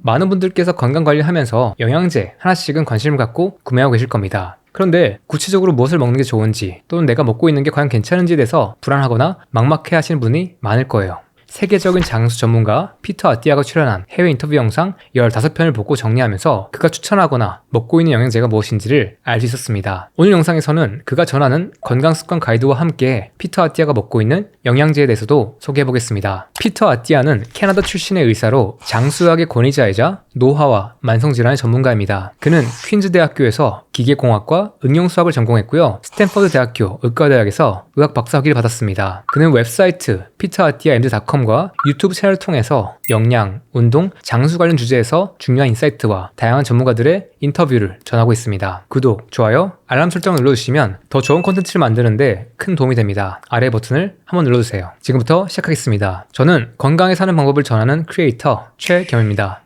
많은 분들께서 건강관리를 하면서 영양제 하나씩은 관심을 갖고 구매하고 계실 겁니다. 그런데 구체적으로 무엇을 먹는 게 좋은지 또는 내가 먹고 있는 게 과연 괜찮은지에 대해서 불안하거나 막막해 하시는 분이 많을 거예요. 세계적인 장수 전문가 피터 아띠아가 출연한 해외 인터뷰 영상 15편을 보고 정리하면서 그가 추천하거나 먹고 있는 영양제가 무엇인지를 알 수 있었습니다. 오늘 영상에서는 그가 전하는 건강습관 가이드와 함께 피터 아띠아가 먹고 있는 영양제에 대해서도 소개해보겠습니다. 피터 아띠아는 캐나다 출신의 의사로 장수의학의 권위자이자 노화와 만성질환의 전문가입니다. 그는 퀸즈 대학교에서 기계공학과 응용수학을 전공했고요. 스탠퍼드 대학교 의과대학에서 의학 박사학위를 받았습니다. 그는 웹사이트 peteratiaand.com과 유튜브 채널을 통해서 영양, 운동, 장수 관련 주제에서 중요한 인사이트와 다양한 전문가들의 인터뷰를 전하고 있습니다. 구독, 좋아요, 알람 설정을 눌러주시면 더 좋은 콘텐츠를 만드는데 큰 도움이 됩니다. 아래 버튼을 한번 눌러주세요. 지금부터 시작하겠습니다. 저는 건강에 사는 방법을 전하는 크리에이터 최겸입니다.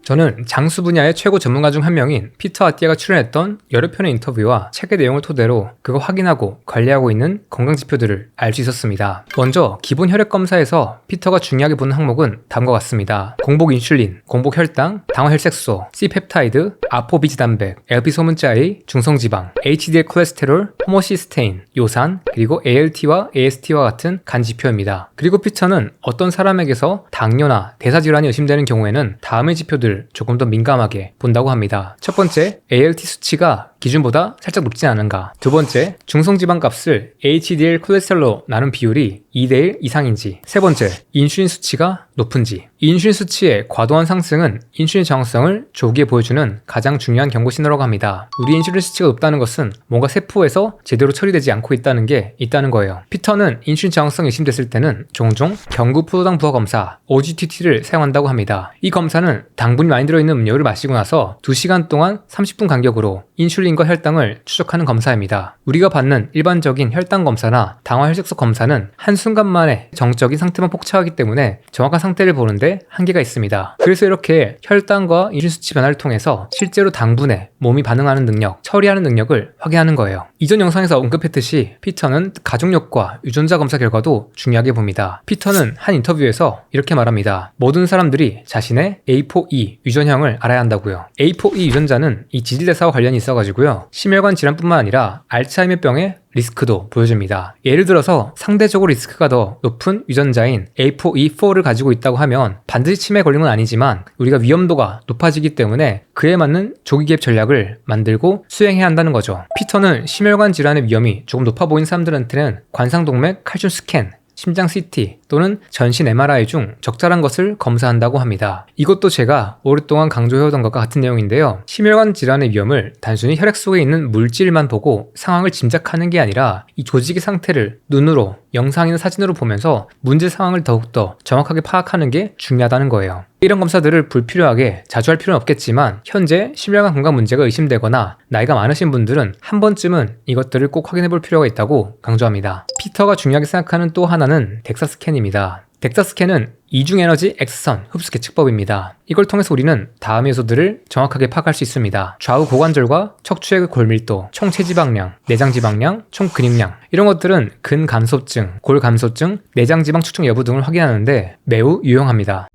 저는 장수 분야의 최고 전문가 중 한 명인 피터 아띠아가 출연했던 여러 편의 인터뷰와 책의 내용을 토대로 그가 확인하고 관리하고 있는 건강 지표들을 알 수 있었습니다. 먼저 기본 혈액 검사에서 피터가 중요하게 보는 항목은 다음과 같습니다. 공복 인슐린, 공복 혈당, 당화 혈색소, C펩타이드, 아포비지 단백, LP 소문자 A, 중성지방, HDL 콜레스테롤, 호모시스테인, 요산, 그리고 ALT와 AST와 같은 간 지표입니다. 그리고 피터는 어떤 사람에게서 당뇨나 대사질환이 의심되는 경우에는 다음의 지표들 조금 더 민감하게 본다고 합니다. 첫 번째, ALT 수치가 기준보다 살짝 높지 않은가. 두 번째, 중성지방 값을 HDL 콜레스테롤로 나눈 비율이 2대1 이상인지. 세 번째, 인슐린 수치가 높은지. 인슐린 수치의 과도한 상승은 인슐린 저항성을 조기에 보여주는 가장 중요한 경고 신호라고 합니다. 우리 인슐린 수치가 높다는 것은 뭔가 세포에서 제대로 처리되지 않고 있다는 게 있다는 거예요. 피터는 인슐린 저항성이 의심됐을 때는 종종 경구 포도당 부하 검사 OGTT를 사용한다고 합니다. 이 검사는 당분이 많이 들어있는 음료를 마시고 나서 2시간 동안 30분 간격으로 인슐린과 혈당을 추적하는 검사입니다. 우리가 받는 일반적인 혈당 검사나 당화 혈색소 검사는 한순간 만에 정적인 상태만 폭착하기 때문에 정확한 상태를 보는데 한계가 있습니다. 그래서 이렇게 혈당과 인슐린 수치 변화를 통해서 실제로 당분에 몸이 반응하는 능력, 처리하는 능력을 확인하는 거예요. 이전 영상에서 언급했듯이 피터는 가족력과 유전자 검사 결과도 중요하게 봅니다. 피터는 한 인터뷰에서 이렇게 말합니다. 모든 사람들이 자신의 A4E 유전형을 알아야 한다고요. A4E 유전자는 이 지질대사와 관련이 있어가지고요. 심혈관 질환뿐만 아니라 알츠하이머병의 리스크도 보여줍니다. 예를 들어서 상대적으로 리스크가 더 높은 유전자인 A4E4를 가지고 있다고 하면 반드시 치매에 걸린 건 아니지만 우리가 위험도가 높아지기 때문에 그에 맞는 조기 개입 전략을 만들고 수행해야 한다는 거죠. 피터는 심혈관 질환의 위험이 조금 높아 보이는 사람들한테는 관상동맥 칼슘 스캔, 심장 CT 또는 전신 MRI 중 적절한 것을 검사한다고 합니다. 이것도 제가 오랫동안 강조해오던 것과 같은 내용인데요. 심혈관 질환의 위험을 단순히 혈액 속에 있는 물질만 보고 상황을 짐작하는 게 아니라 이 조직의 상태를 눈으로 영상이나 사진으로 보면서 문제 상황을 더욱더 정확하게 파악하는 게 중요하다는 거예요. 이런 검사들을 불필요하게 자주 할 필요는 없겠지만 현재 심혈관 건강 문제가 의심되거나 나이가 많으신 분들은 한 번쯤은 이것들을 꼭 확인해 볼 필요가 있다고 강조합니다. 피터가 중요하게 생각하는 또 하나는 덱사 스캔입니다. 덱사 스캔은 이중에너지 X선 흡수 계측법입니다. 이걸 통해서 우리는 다음 요소들을 정확하게 파악할 수 있습니다. 좌우 고관절과 척추의 골밀도, 총 체지방량, 내장 지방량, 총 근육량 이런 것들은 근감소증, 골감소증, 내장 지방 축적 여부 등을 확인하는데 매우 유용합니다.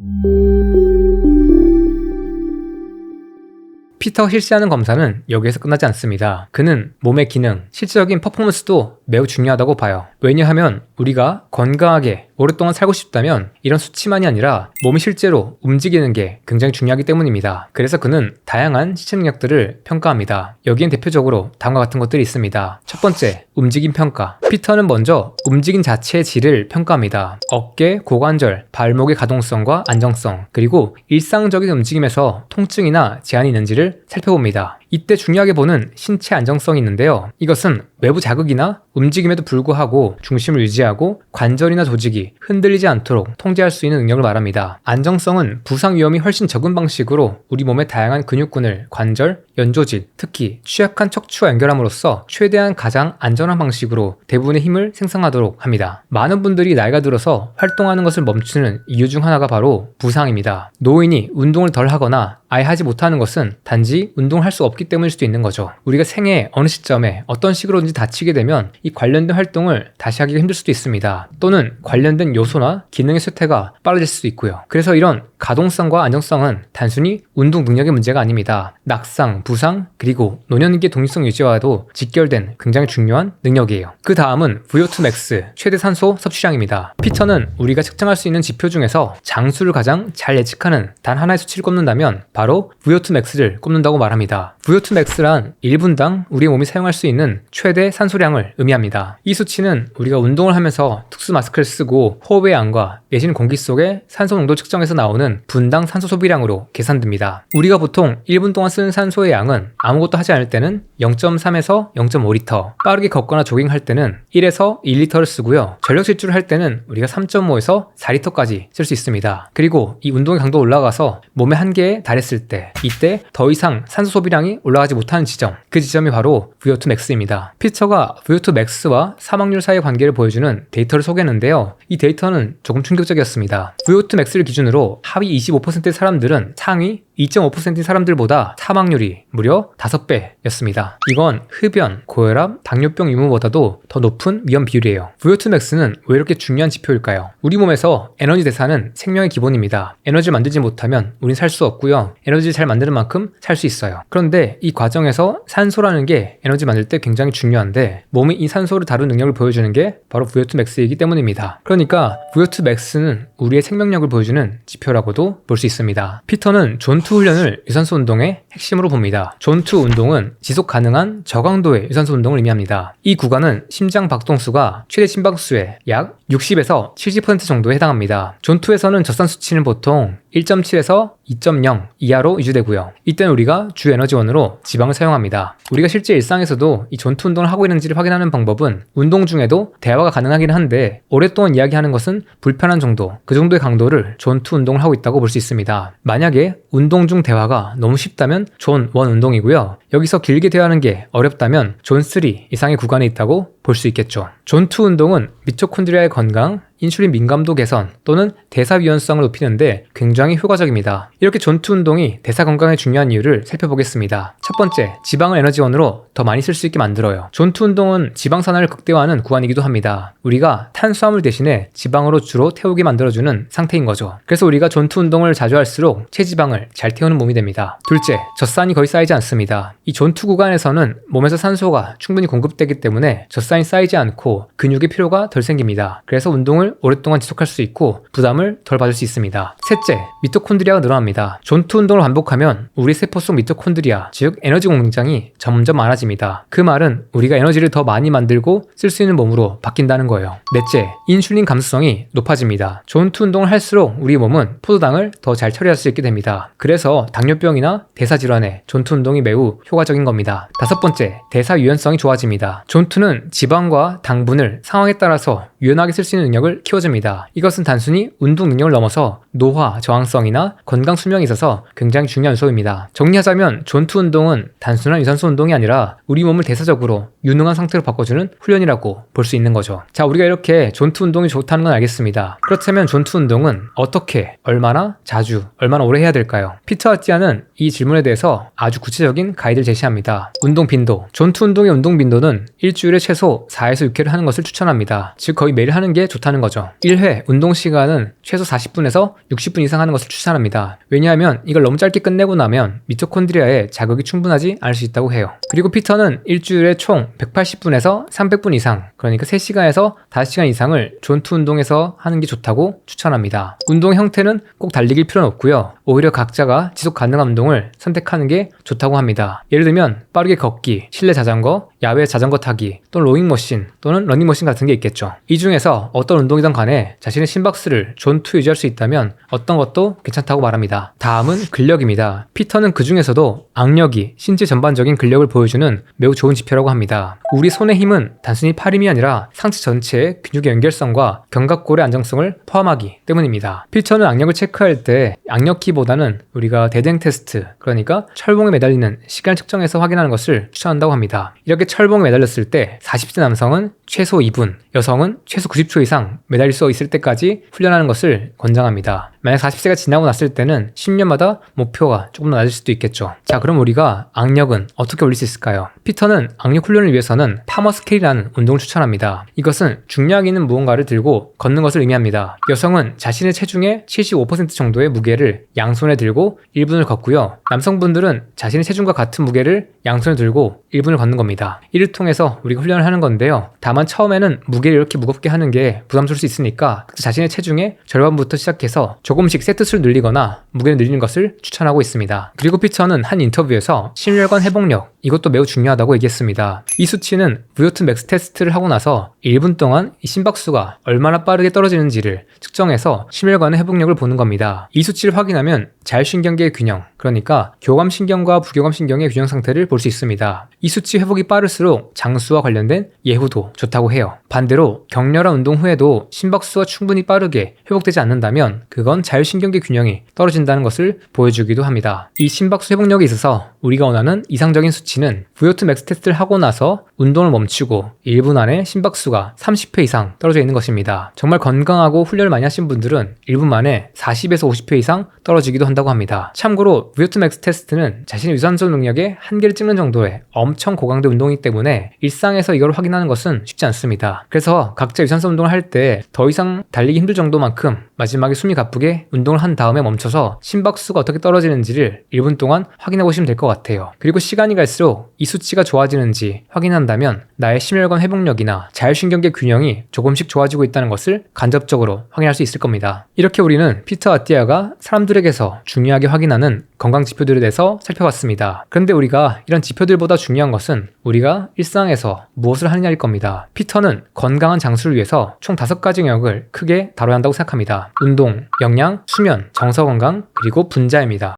피터가 실시하는 검사는 여기에서 끝나지 않습니다. 그는 몸의 기능, 실질적인 퍼포먼스도 매우 중요하다고 봐요. 왜냐하면 우리가 건강하게 오랫동안 살고 싶다면 이런 수치만이 아니라 몸이 실제로 움직이는 게 굉장히 중요하기 때문입니다. 그래서 그는 다양한 시체 능력들을 평가합니다. 여기엔 대표적으로 다음과 같은 것들이 있습니다. 첫 번째, 움직임 평가. 피터는 먼저 움직임 자체의 질을 평가합니다. 어깨, 고관절, 발목의 가동성과 안정성, 그리고 일상적인 움직임에서 통증이나 제한이 있는지를 살펴봅니다. 이때 중요하게 보는 신체 안정성이 있는데요. 이것은 외부 자극이나 움직임에도 불구하고 중심을 유지하고 관절이나 조직이 흔들리지 않도록 통제할 수 있는 능력을 말합니다. 안정성은 부상 위험이 훨씬 적은 방식으로 우리 몸의 다양한 근육군을 관절, 연조질, 특히 취약한 척추와 연결함으로써 최대한 가장 안전한 방식으로 대부분의 힘을 생성하도록 합니다. 많은 분들이 나이가 들어서 활동하는 것을 멈추는 이유 중 하나가 바로 부상입니다. 노인이 운동을 덜 하거나 아예 하지 못하는 것은 단지 운동을 할 수 없기 때문일 수도 있는 거죠. 우리가 생애 어느 시점에 어떤 식으로든지 다치게 되면 이 관련된 활동을 다시 하기가 힘들 수도 있습니다. 또는 관련된 요소나 기능의 쇠퇴가 빨라질 수도 있고요. 그래서 이런 가동성과 안정성은 단순히 운동 능력의 문제가 아닙니다. 낙상, 부상, 그리고 노년기의 독립성 유지와도 직결된 굉장히 중요한 능력이에요. 그 다음은 VO2 max, 최대 산소 섭취량입니다. 피터는 우리가 측정할 수 있는 지표 중에서 장수를 가장 잘 예측하는 단 하나의 수치를 꼽는다면 바로 VO2 max를 꼽는다고 말합니다. VO2 max란 1분당 우리의 몸이 사용할 수 있는 최대 산소량을 의미합니다. 이 수치는 우리가 운동을 하면서 특수 마스크를 쓰고 호흡의 양과 내쉬는 공기 속의 산소 농도 측정에서 나오는 분당 산소 소비량으로 계산됩니다. 우리가 보통 1분 동안 쓰는 산소의 양은 아무것도 하지 않을 때는 0.3에서 0.5리터, 빠르게 걷거나 조깅할 때는 1에서 2리터를 쓰고요. 전력 질주를 할 때는 우리가 3.5에서 4리터까지 쓸 수 있습니다. 그리고 이 운동의 강도가 올라가서 몸의 한계에 달했을 때, 이때 더 이상 산소 소비량이 올라가지 못하는 지점, 그 지점이 바로 VO2 max입니다. 피터가 VO2 max와 사망률 사이의 관계를 보여주는 데이터를 소개했는데요. 이 데이터는 조금 충격적이었습니다. VO2 max를 기준으로 하위 25%의 사람들은 상위 2.5%인 사람들보다 사망률이 무려 5배였습니다. 이건 흡연, 고혈압, 당뇨병 유무보다도 더 높은 위험 비율이에요. VO2 max는 왜 이렇게 중요한 지표일까요? 우리 몸에서 에너지 대사는 생명의 기본입니다. 에너지를 만들지 못하면 우린 살 수 없고요. 에너지를 잘 만드는 만큼 살 수 있어요. 그런데 이 과정에서 산소라는 게 에너지 만들 때 굉장히 중요한데 몸이 이 산소를 다루는 능력을 보여주는 게 바로 VO2 max이기 때문입니다. 그러니까 VO2 max는 우리의 생명력을 보여주는 지표라고도 볼 수 있습니다. 피터는 존2 훈련을 유산소 운동의 핵심으로 봅니다. 존2 운동은 지속 가능한 저강도의 유산소 운동을 의미합니다. 이 구간은 심장 박동수가 최대 심박수의 약 60에서 70% 정도에 해당합니다. 존2에서는 젖산 수치는 보통 1.7에서 2.0 이하로 유지되고요. 이때는 우리가 주 에너지원으로 지방을 사용합니다. 우리가 실제 일상에서도 이 존투 운동을 하고 있는지를 확인하는 방법은 운동 중에도 대화가 가능하긴 한데 오랫동안 이야기하는 것은 불편한 정도, 그 정도의 강도를 존투 운동을 하고 있다고 볼 수 있습니다. 만약에 운동 중 대화가 너무 쉽다면 존 1 운동이고요. 여기서 길게 대화하는 게 어렵다면 존 3 이상의 구간에 있다고 볼 수 있겠죠. 존2 운동은 미토콘드리아의 건강, 인슐린 민감도 개선 또는 대사 유연성을 높이는데 굉장히 효과적입니다. 이렇게 존2 운동이 대사 건강에 중요한 이유를 살펴보겠습니다. 첫 번째, 지방을 에너지원으로 더 많이 쓸 수 있게 만들어요. 존2 운동은 지방 산화를 극대화하는 구간이기도 합니다. 우리가 탄수화물 대신에 지방으로 주로 태우게 만들어주는 상태인 거죠. 그래서 우리가 존2 운동을 자주 할수록 체지방을 잘 태우는 몸이 됩니다. 둘째, 젖산이 거의 쌓이지 않습니다. 이 존2 구간에서는 몸에서 산소가 충분히 공급되기 때문에 젖산이 쌓이지 않고 근육의 피로가 덜 생깁니다. 그래서 운동을 오랫동안 지속할 수 있고 부담을 덜 받을 수 있습니다. 셋째, 미토콘드리아가 늘어납니다. 존투 운동을 반복하면 우리 세포 속 미토콘드리아, 즉 에너지 공장이 점점 많아집니다. 그 말은 우리가 에너지를 더 많이 만들고 쓸 수 있는 몸으로 바뀐다는 거예요. 넷째, 인슐린 감수성이 높아집니다. 존투 운동을 할수록 우리 몸은 포도당을 더 잘 처리할 수 있게 됩니다. 그래서 당뇨병이나 대사질환에 존투 운동이 매우 효과적인 겁니다. 다섯 번째, 대사 유연성이 좋아집니다. 존투는 지방과 당분을 상황에 따라서 유연하게 쓸 수 있는 능력을 키워줍니다. 이것은 단순히 운동 능력을 넘어서 노화, 저항성이나 건강 수명에 있어서 굉장히 중요한 요소입니다. 정리하자면 존투 운동은 단순한 유산소 운동이 아니라 우리 몸을 대사적으로 유능한 상태로 바꿔주는 훈련이라고 볼 수 있는 거죠. 자, 우리가 이렇게 존투 운동이 좋다는 건 알겠습니다. 그렇다면 존투 운동은 어떻게, 얼마나, 자주, 얼마나 오래 해야 될까요? 피터 아티아는 이 질문에 대해서 아주 구체적인 가이드를 제시합니다. 운동 빈도. 존투 운동의 운동 빈도는 일주일에 최소 4에서 6회를 하는 것을 추천합니다. 즉 거의 매일 하는 게 좋다는 거죠. 1회 운동 시간은 최소 40분에서 60분 이상 하는 것을 추천합니다. 왜냐하면 이걸 너무 짧게 끝내고 나면 미토콘드리아에 자극이 충분하지 않을 수 있다고 해요. 그리고 피터는 일주일에 총 180분에서 300분 이상, 그러니까 3시간에서 5시간 이상을 존투 운동에서 하는 게 좋다고 추천합니다. 운동 형태는 꼭 달리기일 필요는 없고요. 오히려 각자가 지속 가능한 운동을 선택하는 게 좋다고 합니다. 예를 들면 빠르게 걷기, 실내 자전거, 야외 자전거 타기, 또는 로잉머신 또는 러닝머신 같은 게 있겠죠. 이 중에서 어떤 운동이든 간에 자신의 심박수를 존2 유지할 수 있다면 어떤 것도 괜찮다고 말합니다. 다음은 근력입니다. 피터는 그 중에서도 악력이 신체 전반적인 근력을 보여주는 매우 좋은 지표라고 합니다. 우리 손의 힘은 단순히 팔 힘이 아니라 상체 전체의 근육의 연결성과 견갑골의 안정성을 포함하기 때문입니다. 피터는 악력을 체크할 때 악력 키보드 테스트보다는 우리가 대등 테스트, 그러니까 철봉에 매달리는 시간을 측정해서 확인하는 것을 추천한다고 합니다. 이렇게 철봉에 매달렸을 때 40대 남성은 최소 2분, 여성은 최소 90초 이상 매달릴 수 있을 때까지 훈련하는 것을 권장합니다. 만약 40세가 지나고 났을 때는 10년마다 목표가 조금 더 낮을 수도 있겠죠. 자, 그럼 우리가 악력은 어떻게 올릴 수 있을까요? 피터는 악력 훈련을 위해서는 파머 스케일이라는 운동을 추천합니다. 이것은 중량 있는 무언가를 들고 걷는 것을 의미합니다. 여성은 자신의 체중의 75% 정도의 무게를 양손에 들고 1분을 걷고요. 남성분들은 자신의 체중과 같은 무게를 양손에 들고 1분을 걷는 겁니다. 이를 통해서 우리가 훈련을 하는 건데요. 다만 처음에는 무게를 이렇게 무겁게 하는 게 부담스러울 수 있으니까 자신의 체중의 절반부터 시작해서 조금씩 세트 수를 늘리거나 무게를 늘리는 것을 추천하고 있습니다. 그리고 피터는 한 인터뷰에서 심혈관 회복력, 이것도 매우 중요하다고 얘기했습니다. 이 수치는 VO2 맥스 테스트를 하고 나서 1분 동안 이 심박수가 얼마나 빠르게 떨어지는지를 측정해서 심혈관의 회복력을 보는 겁니다. 이 수치를 확인하면 자율신경계의 균형, 그러니까 교감신경과 부교감신경의 균형 상태를 볼 수 있습니다. 이 수치 회복이 빠를수록 장수와 관련된 예후도 좋다고 해요. 반대로 격렬한 운동 후에도 심박수가 충분히 빠르게 회복되지 않는다면 그건 자율신경계 균형이 떨어진다는 것을 보여주기도 합니다. 이 심박수 회복력에 있어서 우리가 원하는 이상적인 수치는 VO2 맥스 테스트를 하고 나서 운동을 멈추고 1분 안에 심박수가 30회 이상 떨어져 있는 것입니다. 정말 건강하고 훈련을 많이 하신 분들은 1분 만에 40에서 50회 이상 떨어지기도 한다고 합니다. 참고로 VO2 맥스 테스트는 자신의 유산소 능력의 한계를 찍는 정도의 엄청 고강도 운동이기 때문에 일상에서 이걸 확인하는 것은 쉽지 않습니다. 그래서 각자 유산소 운동을 할 때 더 이상 달리기 힘들 정도만큼 마지막에 숨이 가쁘게 운동을 한 다음에 멈춰서 심박수가 어떻게 떨어지는지를 1분 동안 확인해 보시면 될 것 같아요. 그리고 시간이 갈수록 이 수치가 좋아지는지 확인한다면 나의 심혈관 회복력이나 자율신경계 균형이 조금씩 좋아지고 있다는 것을 간접적으로 확인할 수 있을 겁니다. 이렇게 우리는 피터 아띠아가 사람들에게서 중요하게 확인하는 건강 지표들에 대해서 살펴봤습니다. 그런데 우리가 이런 지표들보다 중요한 것은 우리가 일상에서 무엇을 하느냐일 겁니다. 피터는 건강한 장수를 위해서 총 5가지 영역을 크게 다뤄야 한다고 생각합니다. 운동, 영양, 수면, 정서건강, 그리고 분자입니다.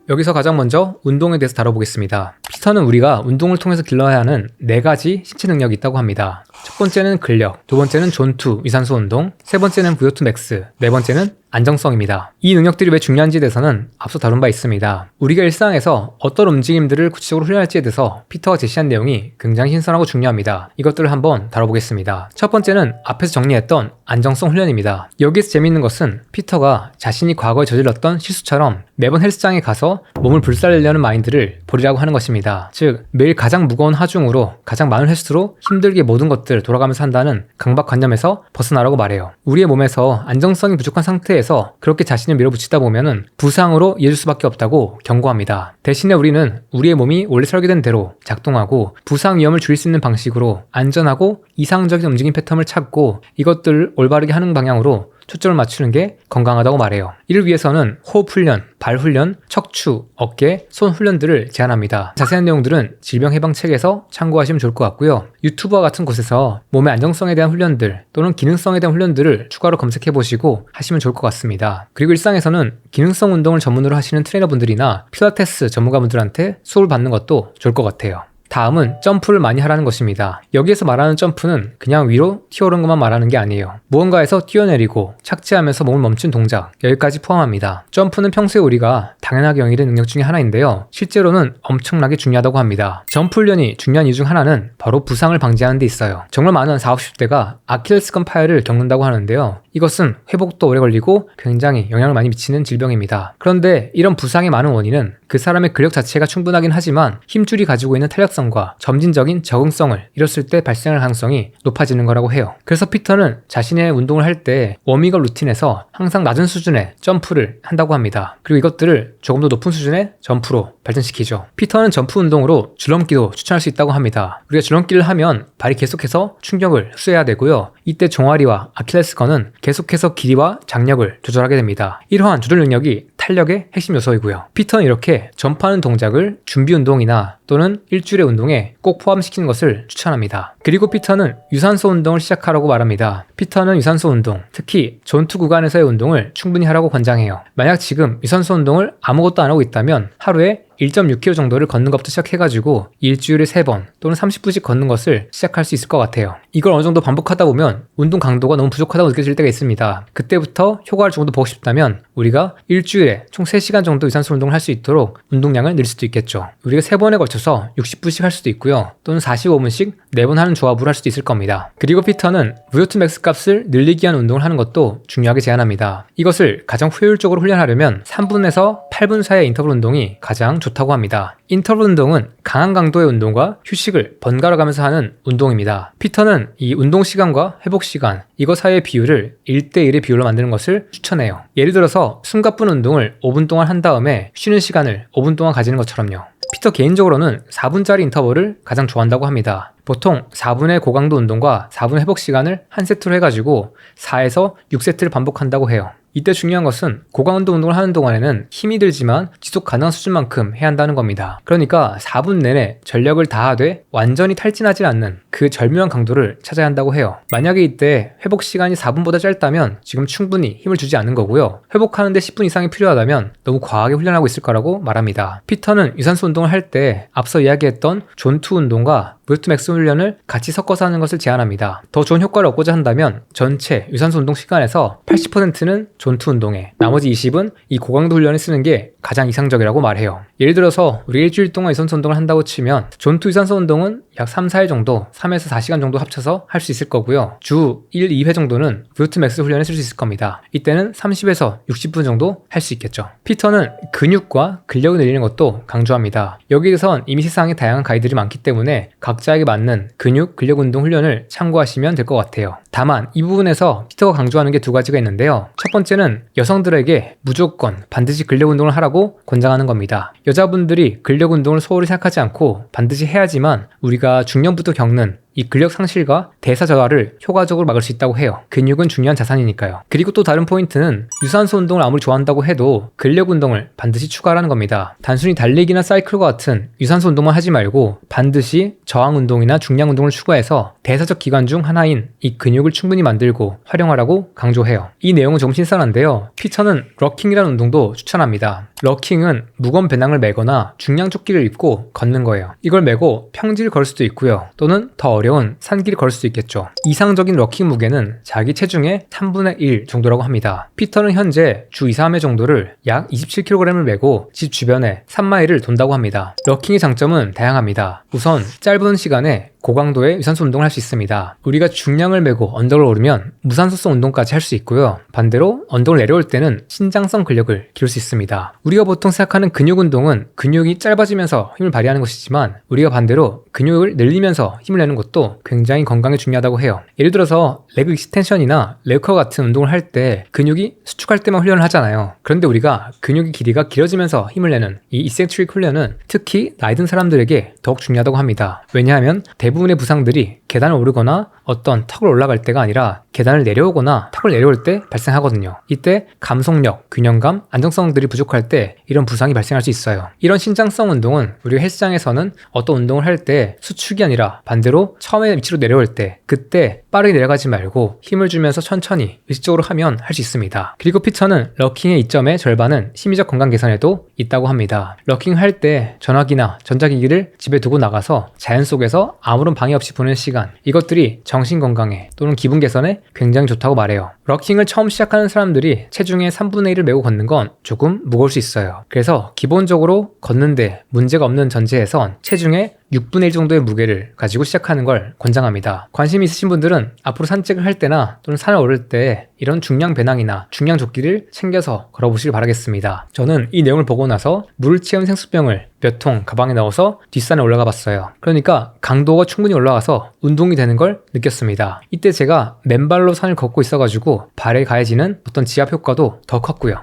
여기서 가장 먼저 운동에 대해서 다뤄보겠습니다. 피터는 우리가 운동을 통해서 길러야 하는 4가지 신체 능력이 있다고 합니다. 첫 번째는 근력, 두 번째는 존투, 유산소 운동, 세 번째는 VO2 맥스, 네 번째는 안정성입니다. 이 능력들이 왜 중요한지에 대해서는 앞서 다룬 바 있습니다. 우리가 일상에서 어떤 움직임들을 구체적으로 훈련할지에 대해서 피터가 제시한 내용이 굉장히 신선하고 중요합니다. 이것들을 한번 다뤄보겠습니다. 첫 번째는 앞에서 정리했던 안정성 훈련입니다. 여기에서 재미있는 것은 피터가 자신이 과거에 저질렀던 실수처럼 매번 헬스장에 가서 몸을 불살리려는 마인드를 버리라고 하는 것입니다. 즉, 매일 가장 무거운 하중으로 가장 많은 횟수로 힘들게 모든 것들을 돌아가면서 한다는 강박관념에서 벗어나라고 말해요. 우리의 몸에서 안정성이 부족한 상태에서 그렇게 자신을 밀어붙이다 보면은 부상으로 이어질 수밖에 없다고 경고합니다. 대신에 우리는 우리의 몸이 원래 설계된 대로 작동하고 부상 위험을 줄일 수 있는 방식으로 안전하고 이상적인 움직임 패턴을 찾고 이것들을 올바르게 하는 방향으로 초점을 맞추는 게 건강하다고 말해요. 이를 위해서는 호흡 훈련, 발 훈련, 척추, 어깨, 손 훈련들을 제안합니다. 자세한 내용들은 질병 해방 책에서 참고하시면 좋을 것 같고요. 유튜브와 같은 곳에서 몸의 안정성에 대한 훈련들 또는 기능성에 대한 훈련들을 추가로 검색해 보시고 하시면 좋을 것 같습니다. 그리고 일상에서는 기능성 운동을 전문으로 하시는 트레이너분들이나 필라테스 전문가분들한테 수업을 받는 것도 좋을 것 같아요. 다음은 점프를 많이 하라는 것입니다. 여기에서 말하는 점프는 그냥 위로 튀어오르는 것만 말하는 게 아니에요. 무언가에서 뛰어내리고 착지하면서 몸을 멈춘 동작, 여기까지 포함합니다. 점프는 평소에 우리가 당연하게 영위된 능력 중에 하나인데요. 실제로는 엄청나게 중요하다고 합니다. 점프 훈련이 중요한 이유 중 하나는 바로 부상을 방지하는 데 있어요. 정말 많은 40, 50대가 아킬레스건 파열을 겪는다고 하는데요. 이것은 회복도 오래 걸리고 굉장히 영향을 많이 미치는 질병입니다. 그런데 이런 부상의 많은 원인은 그 사람의 근력 자체가 충분하긴 하지만 힘줄이 가지고 있는 탄력성과 점진적인 적응성을 잃었을 때 발생할 가능성이 높아지는 거라고 해요. 그래서 피터는 자신의 운동을 할 때 워밍업 루틴에서 항상 낮은 수준의 점프를 한다고 합니다. 그리고 이것들을 조금 더 높은 수준의 점프로 발전시키죠. 피터는 점프 운동으로 줄넘기도 추천할 수 있다고 합니다. 우리가 줄넘기를 하면 발이 계속해서 충격을 흡수해야 되고요. 이때 종아리와 아킬레스건은 계속해서 길이와 장력을 조절하게 됩니다. 이러한 조절 능력이 탄력의 핵심 요소이고요. 피터는 이렇게 점프하는 동작을 준비 운동이나 또는 일주일의 운동에 꼭 포함시키는 것을 추천합니다. 그리고 피터는 유산소 운동을 시작하라고 말합니다. 피터는 유산소 운동, 특히 존투 구간에서의 운동을 충분히 하라고 권장해요. 만약 지금 유산소 운동을 아무것도 안 하고 있다면 하루에 1.6km 정도를 걷는 것부터 시작해가지고 일주일에 3번 또는 30분씩 걷는 것을 시작할 수 있을 것 같아요. 이걸 어느 정도 반복하다 보면 운동 강도가 너무 부족하다고 느껴질 때가 있습니다. 그때부터 효과를 조금 더 보고 싶다면 우리가 일주일에 총 3시간 정도 유산소 운동을 할 수 있도록 운동량을 늘릴 수도 있겠죠. 우리가 3번에 걸쳐서 60분씩 할 수도 있고요. 또는 45분씩 4번 하는 조합으로 할 수도 있을 겁니다. 그리고 피터는 VO2 max 값을 늘리기 위한 운동을 하는 것도 중요하게 제안합니다. 이것을 가장 효율적으로 훈련하려면 3분에서 8분 사이의 인터벌 운동이 가장 좋다고 합니다. 인터벌 운동은 강한 강도의 운동과 휴식을 번갈아 가면서 하는 운동입니다. 피터는 이 운동 시간과 회복 시간, 이거 사이의 비율을 1대1의 비율로 만드는 것을 추천해요. 예를 들어서 숨가쁜 운동을 5분 동안 한 다음에 쉬는 시간을 5분 동안 가지는 것처럼요. 피터 개인적으로는 4분짜리 인터벌을 가장 좋아한다고 합니다. 보통 4분의 고강도 운동과 4분의 회복 시간을 한 세트로 해가지고 4에서 6세트를 반복한다고 해요. 이때 중요한 것은 고강도 운동을 하는 동안에는 힘이 들지만 지속 가능한 수준만큼 해야 한다는 겁니다. 그러니까 4분 내내 전력을 다하되 완전히 탈진하지 않는 그 절묘한 강도를 찾아야 한다고 해요. 만약에 이때 회복 시간이 4분보다 짧다면 지금 충분히 힘을 주지 않는 거고요. 회복하는데 10분 이상이 필요하다면 너무 과하게 훈련하고 있을 거라고 말합니다. 피터는 유산소 운동을 할 때 앞서 이야기했던 존2 운동과 VO2 max 훈련을 같이 섞어서 하는 것을 제안합니다. 더 좋은 효과를 얻고자 한다면 전체 유산소 운동 시간에서 80%는 존2 운동에 나머지 20은 이 고강도 훈련을 쓰는 게 가장 이상적이라고 말해요. 예를 들어서 우리 일주일 동안 유산소 운동을 한다고 치면 존2 유산소 운동은 약 3, 4일 정도 3에서 4시간 정도 합쳐서 할 수 있을 거고요. 주 1, 2회 정도는 VO2 max 훈련을 쓸 수 있을 겁니다. 이때는 30에서 60분 정도 할 수 있겠죠. 피터는 근육과 근력을 늘리는 것도 강조합니다. 여기에선 이미 세상에 다양한 가이드들이 많기 때문에 각자에게 맞는 근육, 근력 운동 훈련을 참고하시면 될 것 같아요. 다만 이 부분에서 피터가 강조하는 게 2가지가 있는데요. 첫 번째는 여성들에게 무조건 반드시 근력 운동을 하라고 권장하는 겁니다. 여자분들이 근력 운동을 소홀히 생각하지 않고 반드시 해야지만 우리가 중년부터 겪는 이 근력 상실과 대사 저하를 효과적으로 막을 수 있다고 해요. 근육은 중요한 자산이니까요. 그리고 또 다른 포인트는 유산소 운동을 아무리 좋아한다고 해도 근력 운동을 반드시 추가하라는 겁니다. 단순히 달리기나 사이클과 같은 유산소 운동만 하지 말고 반드시 저항 운동이나 중량 운동을 추가해서 대사적 기관 중 하나인 이 근육을 충분히 만들고 활용하라고 강조해요. 이 내용은 조금 신선한데요. 피터는 러킹이라는 운동도 추천합니다. 러킹은 무거운 배낭을 메거나 중량 조끼를 입고 걷는 거예요. 이걸 메고 평지를 걸 수도 있고요. 또는 더 어려운 산길을 걸 수도 있겠죠. 이상적인 러킹 무게는 자기 체중의 3분의 1 정도라고 합니다. 피터는 현재 주 2, 3회 정도를 약 27kg을 메고 집 주변에 3마일을 돈다고 합니다. 러킹의 장점은 다양합니다. 우선 짧은 시간에 고강도의 유산소 운동을 할 수 있습니다. 우리가 중량을 메고 언덕을 오르면 무산소성 운동까지 할 수 있고요. 반대로 언덕을 내려올 때는 신장성 근력을 기를 수 있습니다. 우리가 보통 생각하는 근육 운동은 근육이 짧아지면서 힘을 발휘하는 것이지만 우리가 반대로 근육을 늘리면서 힘을 내는 것도 굉장히 건강에 중요하다고 해요. 예를 들어서 레그 익스텐션이나 레그커 같은 운동을 할 때 근육이 수축할 때만 훈련을 하잖아요. 그런데 우리가 근육의 길이가 길어지면서 힘을 내는 이 이센트릭 훈련은 특히 나이 든 사람들에게 더욱 중요하다고 합니다. 왜냐하면 대부분의 부상들이 계단을 오르거나 어떤 턱을 올라갈 때가 아니라 계단을 내려오거나 턱을 내려올 때 발생하거든요. 이때 감속력, 균형감, 안정성들이 부족할 때 이런 부상이 발생할 수 있어요. 이런 신장성 운동은 우리가 헬스장에서는 어떤 운동을 할 때 수축이 아니라 반대로 처음에 위치로 내려올 때 그때 빠르게 내려가지 말고 힘을 주면서 천천히 의식적으로 하면 할 수 있습니다. 그리고 피터는 러킹의 이점의 절반은 심리적 건강 개선에도 있다고 합니다. 러킹 할 때 전화기나 전자기기를 집에 두고 나가서 자연 속에서 아무런 방해 없이 보내는 시간, 이것들이 정신 건강에 또는 기분 개선에 굉장히 좋다고 말해요. 러킹을 처음 시작하는 사람들이 체중의 3분의 1을 메고 걷는 건 조금 무거울 수 있어요. 그래서 기본적으로 걷는데 문제가 없는 전제에선 체중의 6분의 1 정도의 무게를 가지고 시작하는 걸 권장합니다. 관심 있으신 분들은 앞으로 산책을 할 때나 또는 산을 오를 때 이런 중량 배낭이나 중량 조끼를 챙겨서 걸어보시길 바라겠습니다. 저는 이 내용을 보고 나서 물을 채운 생수병을 몇 통 가방에 넣어서 뒷산에 올라가 봤어요. 그러니까 강도가 충분히 올라가서 운동이 되는 걸 느꼈습니다. 이때 제가 맨발로 산을 걷고 있어가지고 발에 가해지는 어떤 지압 효과도 더 컸고요.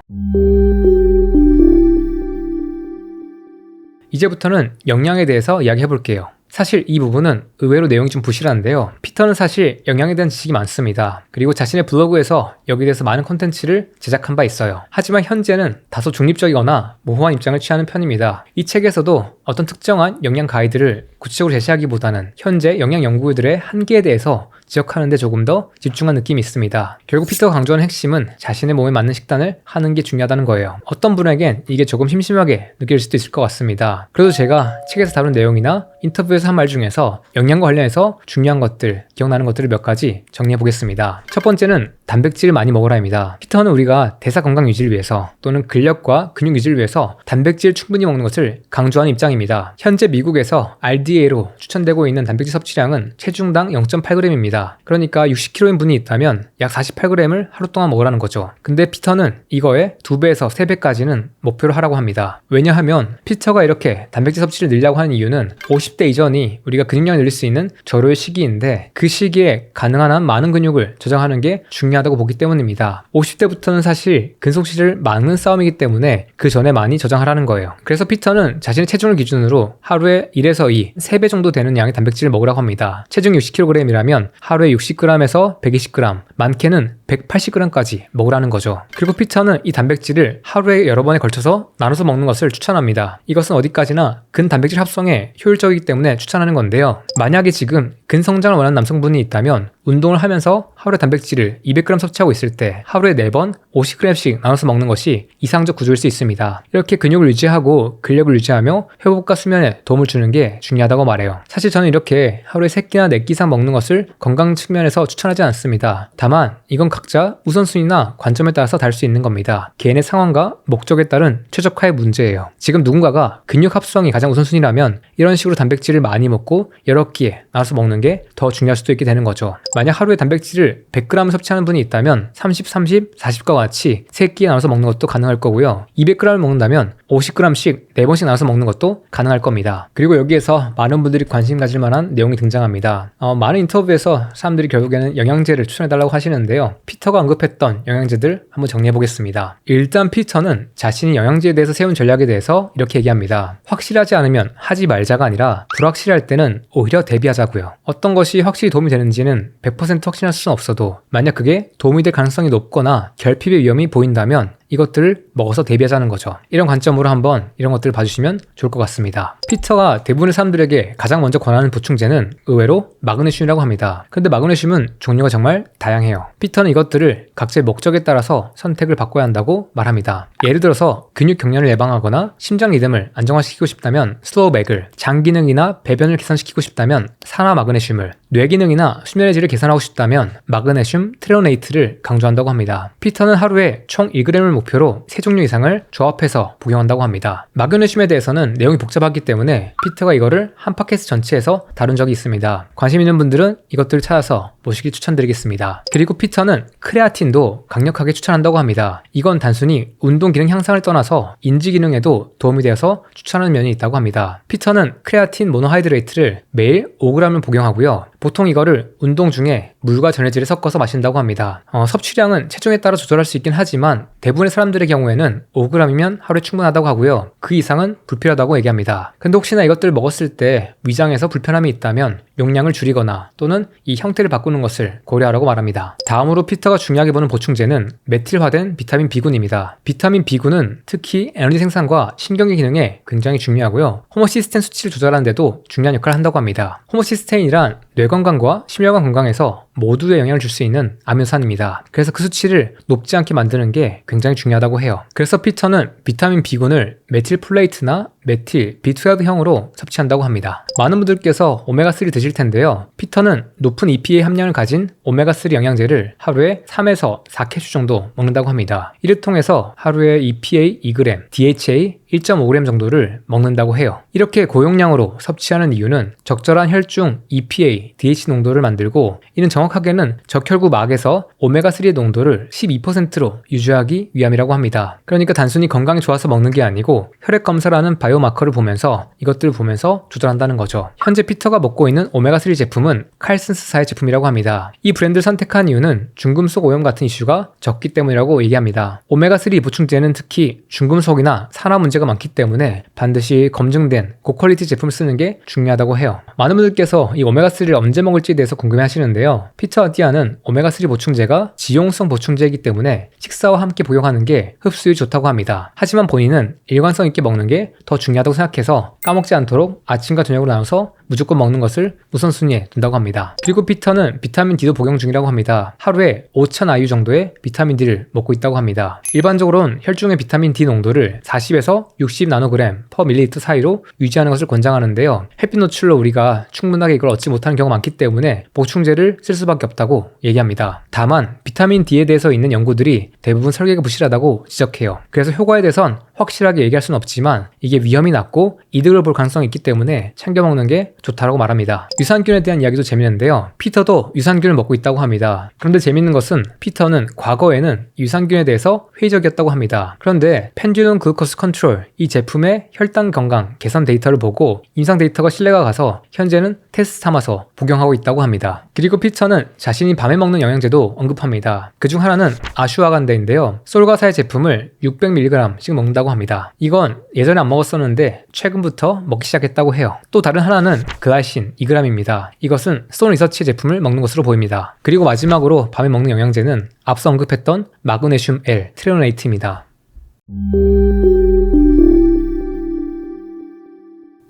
이제부터는 영양에 대해서 이야기해 볼게요. 사실 이 부분은 의외로 내용이 좀 부실한데요. 피터는 사실 영양에 대한 지식이 많습니다. 그리고 자신의 블로그에서 여기에 대해서 많은 콘텐츠를 제작한 바 있어요. 하지만 현재는 다소 중립적이거나 모호한 입장을 취하는 편입니다. 이 책에서도 어떤 특정한 영양 가이드를 구체적으로 제시하기보다는 현재 영양 연구들의 한계에 대해서 지적하는 데 조금 더 집중한 느낌이 있습니다. 결국 피터가 강조하는 핵심은 자신의 몸에 맞는 식단을 하는 게 중요하다는 거예요. 어떤 분에겐 이게 조금 심심하게 느낄 수도 있을 것 같습니다. 그래도 제가 책에서 다룬 내용이나 인터뷰에서 한 말 중에서 영양과 관련해서 중요한 것들, 기억나는 것들을 몇 가지 정리해 보겠습니다. 첫 번째는 단백질을 많이 먹으라입니다. 피터는 우리가 대사 건강 유지를 위해서 또는 근력과 근육 유지를 위해서 단백질 충분히 먹는 것을 강조하는 입장입니다. 현재 미국에서 RDA로 추천되고 있는 단백질 섭취량은 체중당 0.8g입니다. 그러니까 60kg인 분이 있다면 약 48g을 하루 동안 먹으라는 거죠. 근데 피터는 이거에 2배에서 3배까지는 목표로 하라고 합니다. 왜냐하면 피터가 이렇게 단백질 섭취를 늘려고 하는 이유는 50대 이전이 우리가 근육량을 늘릴 수 있는 절호의 시기인데 그 시기에 가능한 한 많은 근육을 저장하는 게 중요하다고 보기 때문입니다. 50대부터는 사실 근속실을 막는 싸움이기 때문에 그 전에 많이 저장하라는 거예요. 그래서 피터는 자신의 체중을 기준으로 하루에 1에서 2, 3배 정도 되는 양의 단백질을 먹으라고 합니다. 체중이 60kg이라면 하루에 60g에서 120g, 많게는 180g까지 먹으라는 거죠. 그리고 피터는 이 단백질을 하루에 여러 번에 걸쳐서 나눠서 먹는 것을 추천합니다. 이것은 어디까지나 근단백질 합성에 효율적이기 때문에 추천하는 건데요. 만약에 지금 근성장을 원하는 남성분이 있다면 운동을 하면서 하루에 단백질을 200g 섭취하고 있을 때 하루에 4번 50g씩 나눠서 먹는 것이 이상적 구조일 수 있습니다. 이렇게 근육을 유지하고 근력을 유지하며 회복과 수면에 도움을 주는 게 중요하다고 말해요. 사실 저는 이렇게 하루에 3끼나 4끼 이상 먹는 것을 건강 측면에서 추천하지 않습니다. 다만 이건 각자 우선순위나 관점에 따라서 다를 수 있는 겁니다. 개인의 상황과 목적에 따른 최적화의 문제예요. 지금 누군가가 근육 합성이 가장 우선순위라면 이런 식으로 단백질을 많이 먹고 여러 끼에 나눠서 먹는 게 더 중요할 수도 있게 되는 거죠. 만약 하루에 단백질을 100g 섭취하는 분이 있다면 30, 30, 40과 같이 3끼에 나눠서 먹는 것도 가능할 거고요. 200g을 먹는다면 50g씩 4번씩 나눠서 먹는 것도 가능할 겁니다. 그리고 여기에서 많은 분들이 관심 가질 만한 내용이 등장합니다. 많은 인터뷰에서 사람들이 결국에는 영양제를 추천해달라고 하시는데요. 피터가 언급했던 영양제들 한번 정리해 보겠습니다. 일단 피터는 자신이 영양제에 대해서 세운 전략에 대해서 이렇게 얘기합니다. 확실하지 않으면 하지 말자가 아니라 불확실할 때는 오히려 대비하자고요. 어떤 것이 확실히 도움이 되는지는 100% 확신할 수는 없어도 만약 그게 도움이 될 가능성이 높거나 결핍의 위험이 보인다면 이것들을 먹어서 대비하자는 거죠. 이런 관점으로 한번 이런 것들을 봐주시면 좋을 것 같습니다. 피터가 대부분의 사람들에게 가장 먼저 권하는 보충제는 의외로 마그네슘이라고 합니다. 근데 마그네슘은 종류가 정말 다양해요. 피터는 이것들을 각자의 목적에 따라서 선택을 바꿔야 한다고 말합니다. 예를 들어서 근육 경련을 예방하거나 심장 리듬을 안정화시키고 싶다면 슬로우 맥을, 장 기능이나 배변을 개선시키고 싶다면 산화 마그네슘을, 뇌 기능이나 수면의 질을 개선하고 싶다면 마그네슘 트레오네이트를 강조한다고 합니다. 피터는 하루에 총 1g을 목표로 3종류 이상을 조합해서 복용한다고 합니다. 마그네슘에 대해서는 내용이 복잡하기 때문에 피터가 이거를 한 팟캐스트 전체에서 다룬 적이 있습니다. 관심 있는 분들은 이것들을 찾아서 보시기 추천드리겠습니다. 그리고 피터는 크레아틴도 강력하게 추천한다고 합니다. 이건 단순히 운동 기능 향상을 떠나서 인지 기능에도 도움이 되어서 추천하는 면이 있다고 합니다. 피터는 크레아틴 모노하이드레이트를 매일 5g을 복용하고요. 보통 이거를 운동 중에 물과 전해질을 섞어서 마신다고 합니다. 섭취량은 체중에 따라 조절할 수 있긴 하지만 대부분의 사람들의 경우에는 5g이면 하루에 충분하다고 하고요. 그 이상은 불필요하다고 얘기합니다. 근데 혹시나 이것들을 먹었을 때 위장에서 불편함이 있다면 용량을 줄이거나 또는 이 형태를 바꾸는 것을 고려하라고 말합니다. 다음으로 피터가 중요하게 보는 보충제는 메틸화된 비타민 B군입니다. 비타민 B군은 특히 에너지 생산과 신경계 기능에 굉장히 중요하고요. 호모시스테인 수치를 조절하는 데도 중요한 역할을 한다고 합니다. 호모시스테인이란 뇌 건강과 심혈관 건강에서 모두에 영향을 줄 수 있는 아미노산입니다. 그래서 그 수치를 높지 않게 만드는 게 굉장히 중요하다고 해요. 그래서 피터는 비타민 B군을 메틸 폴레이트나 메틸 B12형으로 섭취한다고 합니다. 많은 분들께서 오메가3 드실 텐데요. 피터는 높은 EPA 함량을 가진 오메가3 영양제를 하루에 3에서 4캡슐 정도 먹는다고 합니다. 이를 통해서 하루에 EPA 2g, DHA 1.5g 정도를 먹는다고 해요. 이렇게 고용량으로 섭취하는 이유는 적절한 혈중 EPA, DHA 농도를 만들고 이는 정확하게는 적혈구 막에서 오메가3의 농도를 12%로 유지하기 위함이라고 합니다. 그러니까 단순히 건강이 좋아서 먹는 게 아니고 혈액 검사라는 바이오마커를 보면서 이것들을 보면서 조절한다는 거죠. 현재 피터가 먹고 있는 오메가3 제품은 칼슨스사의 제품이라고 합니다. 이 브랜드를 선택한 이유는 중금속 오염 같은 이슈가 적기 때문이라고 얘기합니다. 오메가3 보충제는 특히 중금속이나 산화 문제가 많기 때문에 반드시 검증된 고퀄리티 제품을 쓰는 게 중요하다고 해요. 많은 분들께서 이 오메가3를 언제 먹을지에 대해서 궁금해 하시는데요. 피터 아티아는 오메가3 보충제가 지용성 보충제이기 때문에 식사와 함께 복용하는 게 흡수율이 좋다고 합니다. 하지만 본인은 일관성 있게 먹는 게 더 중요하다고 생각해서 까먹지 않도록 아침과 저녁으로 나눠서 무조건 먹는 것을 우선순위에 둔다고 합니다. 그리고 피터는 비타민 D도 복용 중이라고 합니다. 하루에 5,000 IU 정도의 비타민 D를 먹고 있다고 합니다. 일반적으로는 혈중의 비타민 D 농도를 40에서 60 나노그램 per 밀리리터 사이로 유지하는 것을 권장하는데요. 햇빛 노출로 우리가 충분하게 이걸 얻지 못하는 경우가 많기 때문에 보충제를 쓸 수밖에 없다고 얘기합니다. 다만 비타민 D에 대해서 있는 연구들이 대부분 설계가 부실하다고 지적해요. 그래서 효과에 대해선 확실하게 얘기할 수는 없지만 이게 위험이 낮고 이득을 볼 가능성이 있기 때문에 챙겨 먹는 게 좋다고 말합니다. 유산균에 대한 이야기도 재밌는데요. 피터도 유산균을 먹고 있다고 합니다. 그런데 재밌는 것은 피터는 과거에는 유산균에 대해서 회의적이었다고 합니다. 그런데 펜듈럼 글루코스 컨트롤 이 제품의 혈당 건강 개선 데이터를 보고 임상 데이터가 신뢰가 가서 현재는 테스트 삼아서 복용하고 있다고 합니다. 그리고 피터는 자신이 밤에 먹는 영양제도 언급합니다. 그중 하나는 아슈와간다인데요. 솔가사의 제품을 600mg씩 먹는다고 합니다. 이건 예전에 안 먹었었는데 최근부터 먹기 시작했다고 해요. 또 다른 하나는 그아신 2g입니다. 이것은 스톤 리서치의 제품을 먹는 것으로 보입니다. 그리고 마지막으로 밤에 먹는 영양제는 앞서 언급했던 마그네슘 L, 트레오네이트입니다.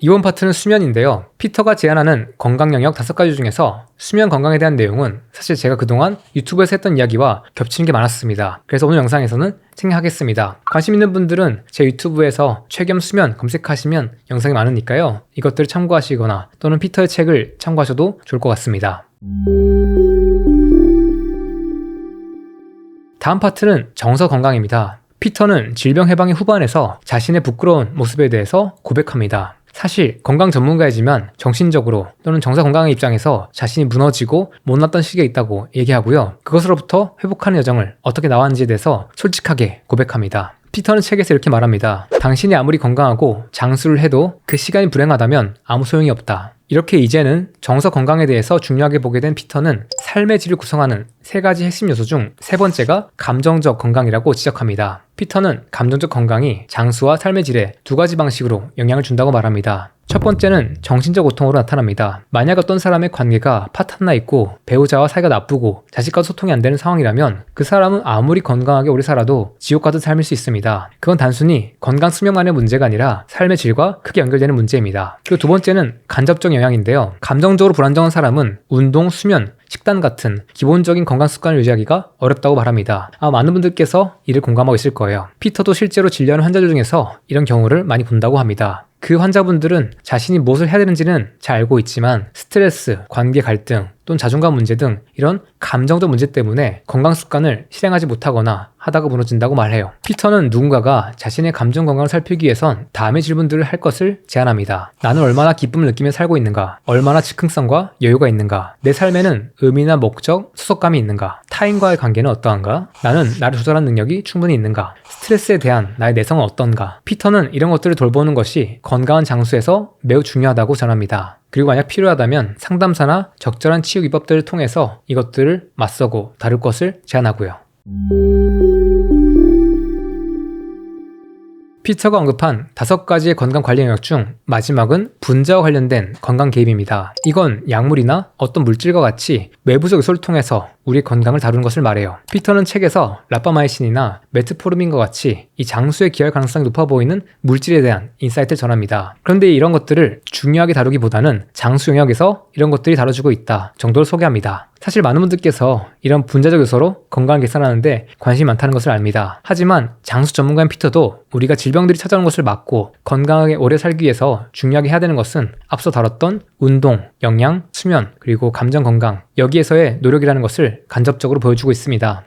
이번 파트는 수면인데요. 피터가 제안하는 건강 영역 5가지 중에서 수면 건강에 대한 내용은 사실 제가 그동안 유튜브에서 했던 이야기와 겹치는 게 많았습니다. 그래서 오늘 영상에서는 생략하겠습니다. 관심 있는 분들은 제 유튜브에서 최겸 수면 검색하시면 영상이 많으니까요. 이것들을 참고하시거나 또는 피터의 책을 참고하셔도 좋을 것 같습니다. 다음 파트는 정서 건강입니다. 피터는 질병 해방의 후반에서 자신의 부끄러운 모습에 대해서 고백합니다. 사실 건강 전문가이지만 정신적으로 또는 정서 건강의 입장에서 자신이 무너지고 못났던 시기가 있다고 얘기하고요. 그것으로부터 회복하는 여정을 어떻게 나왔는지에 대해서 솔직하게 고백합니다. 피터는 책에서 이렇게 말합니다. 당신이 아무리 건강하고 장수를 해도 그 시간이 불행하다면 아무 소용이 없다. 이렇게 이제는 정서 건강에 대해서 중요하게 보게 된 피터는 삶의 질을 구성하는 3가지 핵심 요소 중 3번째가 감정적 건강이라고 지적합니다. 피터는 감정적 건강이 장수와 삶의 질에 2가지 방식으로 영향을 준다고 말합니다. 첫 번째는 정신적 고통으로 나타납니다. 만약 어떤 사람의 관계가 파탄나 있고 배우자와 사이가 나쁘고 자식과 소통이 안 되는 상황이라면 그 사람은 아무리 건강하게 오래 살아도 지옥 같은 삶일 수 있습니다. 그건 단순히 건강 수명만의 문제가 아니라 삶의 질과 크게 연결되는 문제입니다. 그리고 2번째는 간접적 영향인데요. 감정적으로 불안정한 사람은 운동, 수면, 식단 같은 기본적인 건강 습관을 유지하기가 어렵다고 말합니다. 아마 많은 분들께서 이를 공감하고 있을 거예요. 피터도 실제로 진료하는 환자들 중에서 이런 경우를 많이 본다고 합니다. 그 환자분들은 자신이 무엇을 해야 되는지는 잘 알고 있지만 스트레스, 관계 갈등, 또는 자존감 문제 등 이런 감정적 문제 때문에 건강 습관을 실행하지 못하거나 하다가 무너진다고 말해요. 피터는 누군가가 자신의 감정 건강을 살피기 위해선 다음의 질문들을 할 것을 제안합니다. 나는 얼마나 기쁨을 느끼며 살고 있는가? 얼마나 즉흥성과 여유가 있는가? 내 삶에는 의미나 목적, 소속감이 있는가? 타인과의 관계는 어떠한가? 나는 나를 조절하는 능력이 충분히 있는가? 스트레스에 대한 나의 내성은 어떤가? 피터는 이런 것들을 돌보는 것이 건강한 장수에서 매우 중요하다고 전합니다. 그리고 만약 필요하다면 상담사나 적절한 치유 기법들을 통해서 이것들을 맞서고 다룰 것을 제안하고요. 피터가 언급한 5가지의 건강 관리 영역 중 마지막은 분자와 관련된 건강 개입입니다. 이건 약물이나 어떤 물질과 같이 외부적 요소를 통해서 우리의 건강을 다루는 것을 말해요. 피터는 책에서 라파마이신이나 메트포르민과 같이 이 장수에 기여할 가능성이 높아 보이는 물질에 대한 인사이트를 전합니다. 그런데 이런 것들을 중요하게 다루기보다는 장수 영역에서 이런 것들이 다뤄주고 있다 정도를 소개합니다. 사실 많은 분들께서 이런 분자적 요소로 건강을 개선하는데 관심이 많다는 것을 압니다. 하지만 장수 전문가인 피터도 우리가 질병들이 찾아오는 것을 막고 건강하게 오래 살기 위해서 중요하게 해야 되는 것은 앞서 다뤘던 운동, 영양, 수면, 그리고 감정 건강 여기에서의 노력이라는 것을 간접적으로 보여주고 있습니다.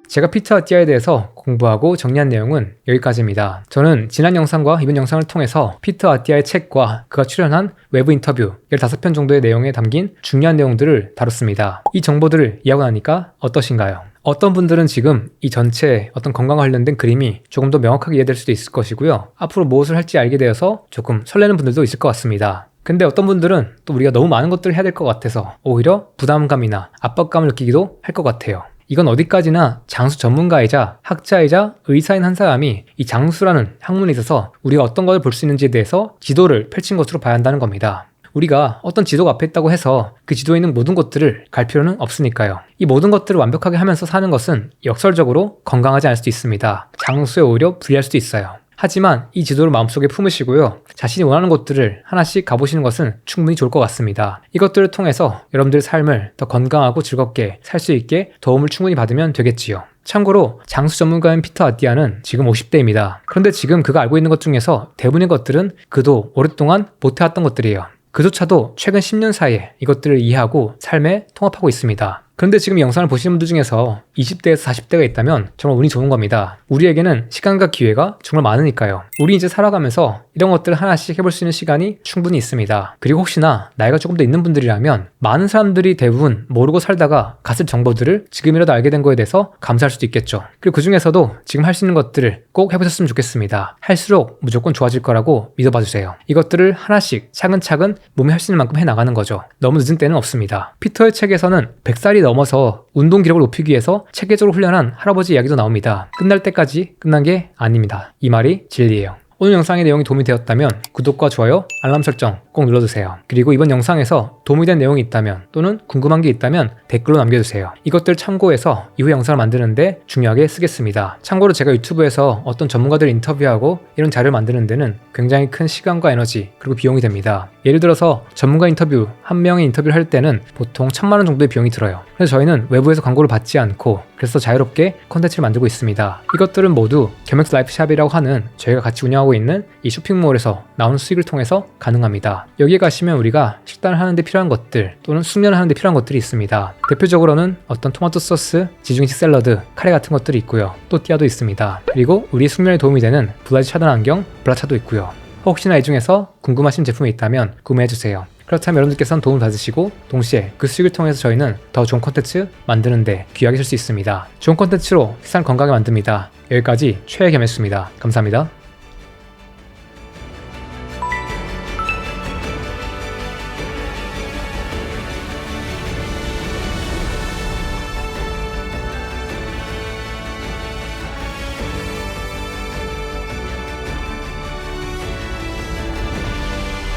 제가 피터 아띠아에 대해서 공부하고 정리한 내용은 여기까지입니다. 저는 지난 영상과 이번 영상을 통해서 피터 아띠아의 책과 그가 출연한 외부 인터뷰 15편 정도의 내용에 담긴 중요한 내용들을 다뤘습니다. 이 정보들을 이해하고 나니까 어떠신가요? 어떤 분들은 지금 이 전체 어떤 건강과 관련된 그림이 조금 더 명확하게 이해될 수도 있을 것이고요. 앞으로 무엇을 할지 알게 되어서 조금 설레는 분들도 있을 것 같습니다. 근데 어떤 분들은 또 우리가 너무 많은 것들을 해야 될 것 같아서 오히려 부담감이나 압박감을 느끼기도 할 것 같아요. 이건 어디까지나 장수 전문가이자 학자이자 의사인 한 사람이 이 장수라는 학문에 있어서 우리가 어떤 것을 볼 수 있는지에 대해서 지도를 펼친 것으로 봐야 한다는 겁니다. 우리가 어떤 지도가 앞에 있다고 해서 그 지도에 있는 모든 것들을 갈 필요는 없으니까요. 이 모든 것들을 완벽하게 하면서 사는 것은 역설적으로 건강하지 않을 수도 있습니다. 장수에 오히려 불리할 수도 있어요. 하지만 이 지도를 마음속에 품으시고요. 자신이 원하는 곳들을 하나씩 가보시는 것은 충분히 좋을 것 같습니다. 이것들을 통해서 여러분들의 삶을 더 건강하고 즐겁게 살 수 있게 도움을 충분히 받으면 되겠지요. 참고로 장수 전문가인 피터 아띠아는 지금 50대입니다. 그런데 지금 그가 알고 있는 것 중에서 대부분의 것들은 그도 오랫동안 못해왔던 것들이에요. 그조차도 최근 10년 사이에 이것들을 이해하고 삶에 통합하고 있습니다. 그런데 지금 이 영상을 보시는 분들 중에서 20대에서 40대가 있다면 정말 운이 좋은 겁니다. 우리에게는 시간과 기회가 정말 많으니까요. 우리 이제 살아가면서 이런 것들을 하나씩 해볼 수 있는 시간이 충분히 있습니다. 그리고 혹시나 나이가 조금 더 있는 분들이라면 많은 사람들이 대부분 모르고 살다가 갔을 정보들을 지금이라도 알게 된 거에 대해서 감사할 수도 있겠죠. 그리고 그 중에서도 지금 할 수 있는 것들을 꼭 해보셨으면 좋겠습니다. 할수록 무조건 좋아질 거라고 믿어봐 주세요. 이것들을 하나씩 차근차근 몸이 할 수 있는 만큼 해나가는 거죠. 너무 늦은 때는 없습니다. 피터의 책에서는 100살이 넘어서 운동 기록을 높이기 위해서 체계적으로 훈련한 할아버지 이야기도 나옵니다. 끝날 때까지 끝난 게 아닙니다. 이 말이 진리예요. 오늘 영상의 내용이 도움이 되었다면 구독과 좋아요, 알람 설정 꼭 눌러주세요. 그리고 이번 영상에서 도움이 된 내용이 있다면 또는 궁금한 게 있다면 댓글로 남겨주세요. 이것들 참고해서 이후 영상을 만드는데 중요하게 쓰겠습니다. 참고로 제가 유튜브에서 어떤 전문가들 인터뷰하고 이런 자료를 만드는 데는 굉장히 큰 시간과 에너지 그리고 비용이 됩니다. 예를 들어서 전문가 인터뷰 한 명의 인터뷰를 할 때는 보통 1000만원 정도의 비용이 들어요. 그래서 저희는 외부에서 광고를 받지 않고 그래서 자유롭게 콘텐츠를 만들고 있습니다. 이것들은 모두 겸엑스 라이프샵이라고 하는 저희가 같이 운영하고 있는 이 쇼핑몰에서 나오는 수익을 통해서 가능합니다. 여기에 가시면 우리가 식단을 하는데 필요한 것들 또는 숙면을 하는데 필요한 것들이 있습니다. 대표적으로는 어떤 토마토 소스, 지중식 샐러드, 카레 같은 것들이 있고요. 또띠아도 있습니다. 그리고 우리 숙면에 도움이 되는 블라지 차단 안경, 블라차도 있고요. 혹시나 이 중에서 궁금하신 제품이 있다면 구매해주세요. 그렇다면 여러분들께서는 도움을 받으시고 동시에 그 수익을 통해서 저희는 더 좋은 콘텐츠 만드는데 귀하게 쓸 수 있습니다. 좋은 콘텐츠로 세상을 건강하게 만듭니다. 여기까지 최애 겸했습니다. 감사합니다.